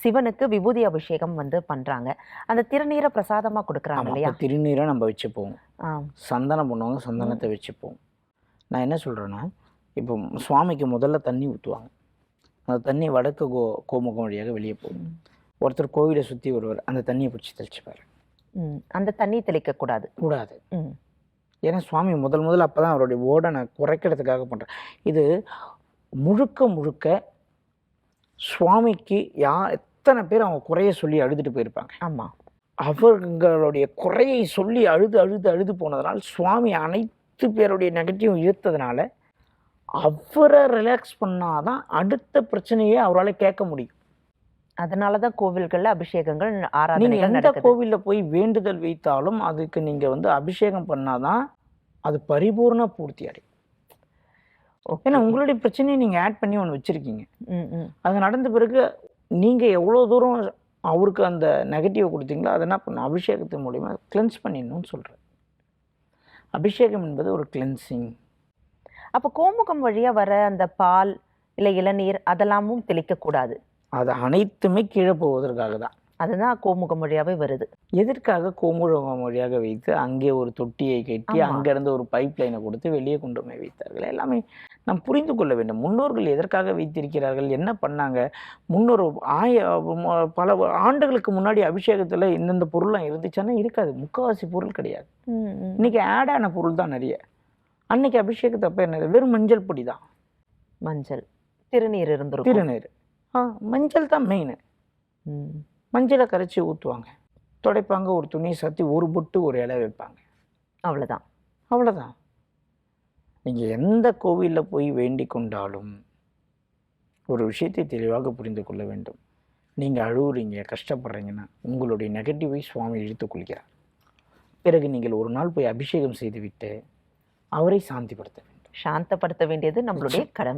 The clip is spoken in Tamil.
சிவனுக்கு விபூதி அபிஷேகம் பண்றாங்க. அந்த திருநீர பிரசாதமா குடுக்குறாங்க ஆமாம். இல்லையா? இப்போ திருநீரை நம்ம வச்சுப்போம், ஆ. சந்தனம் பண்ணுவாங்க, சந்தனத்தை வச்சுப்போம். நான் என்ன சொல்கிறேன்னா, இப்போ சுவாமிக்கு முதல்ல தண்ணி ஊற்றுவாங்க. அந்த தண்ணி வடக்கு கோமுகம் வழியாக வெளியே போகும். ஒருத்தர் கோவிலை சுற்றி வருவார், அந்த தண்ணியை பிடிச்சி தெளிச்சுப்பார். அந்த தண்ணி தெளிக்கக்கூடாது. கூடாது. ஏன்னா சுவாமி முதல்ல அப்போ தான் அவருடைய ஓடனை குறைக்கிறதுக்காக பண்ணுறேன். இது முழுக்க முழுக்க சுவாமிக்கு எத்தனை பேர் அவங்க குறைய சொல்லி அழுதுட்டு போயிருப்பாங்க. ஆமாம். அவர்களுடைய குறையை சொல்லி அழுது போனதுனால சுவாமி அனைத்து பேருடைய நெகட்டிவ் இழுத்ததுனால அவரை ரிலாக்ஸ் பண்ணாதான் அடுத்த பிரச்சனையே அவரால் கேட்க முடியும். அதனாலதான் கோவில்கள்ல அபிஷேகங்கள், நீங்க ஆராதனைகள் எந்த நடக்குது. கோவில்ல போய் வேண்டுதல் வைத்தாலும் அதுக்கு நீங்க அபிஷேகம் பண்ணாதான் அது பரிபூர்ண பூர்த்தி அடையும். ஏன்னா உங்களுடைய பிரச்சனையை நீங்க ஆட் பண்ணி ஒன்று வச்சிருக்கீங்க. அது நடந்த பிறகு நீங்க எவ்வளவு தூரம் அவருக்கு அந்த நெகட்டிவ் கொடுத்தீங்களோ அதை என்ன பண்ணும், அபிஷேகத்தின் மூலியமா கிளென்ஸ் பண்ணிடணும்னு சொல்றேன். அபிஷேகம் என்பது ஒரு கிளென்சிங். அப்ப கோமுகம் வழியா வர அந்த பால் இல்ல இளநீர் அதெல்லாமும் தெளிக்க கூடாது. அது அனைத்துமே கீழே போவதற்காக தான். அதுதான் கோமுகம் வழியாவே வருது. எதற்காக கோமுகம் வழியாக வைத்து அங்கே ஒரு தொட்டியை கட்டி ஆமா. அங்கிருந்து ஒரு பைப் லைனை கொடுத்து வெளியே கொண்டு போய் வைத்தார்கள். எல்லாமே நாம் புரிந்து கொள்ள வேண்டும். முன்னோர்கள் எதற்காக வைத்திருக்கிறார்கள், என்ன பண்ணாங்க. முன்னோர் பல ஆண்டுகளுக்கு முன்னாடி அபிஷேகத்தில் இந்தந்த பொருள்லாம் இருந்துச்சுன்னா இருக்காது. முக்கால்வாசி பொருள் கிடையாது. இன்னைக்கு ஆட் ஆன பொருள் தான் நிறைய. அன்னைக்கு அபிஷேகத்தப்ப என்ன, வெறும் மஞ்சள் பொடி தான். மஞ்சள், திருநீர் இருந்திருக்கும். திருநீர், மஞ்சள் தான் மெயின். மஞ்சளை கரைச்சி ஊற்றுவாங்க, துடைப்பாங்க, ஒரு துணியை சாத்தி ஒரு பொட்டு ஒரு இலை வைப்பாங்க, அவ்வளவுதான். அவ்வளோதான். நீங்கள் எந்த கோவிலில் போய் வேண்டிக் கொண்டாலும் ஒரு விஷயத்தை தெளிவாக புரிந்து கொள்ள வேண்டும். நீங்கள் அழுவுறீங்க, கஷ்டப்படுறீங்கன்னா உங்களுடைய நெகட்டிவை சுவாமி இழுத்துக்கொள்கிறார். பிறகு நீங்கள் ஒரு நாள் போய் அபிஷேகம் செய்துவிட்டு அவரை சாந்திப்படுத்த வேண்டும். சாந்தப்படுத்த வேண்டியது நம்மளுடைய கடமை.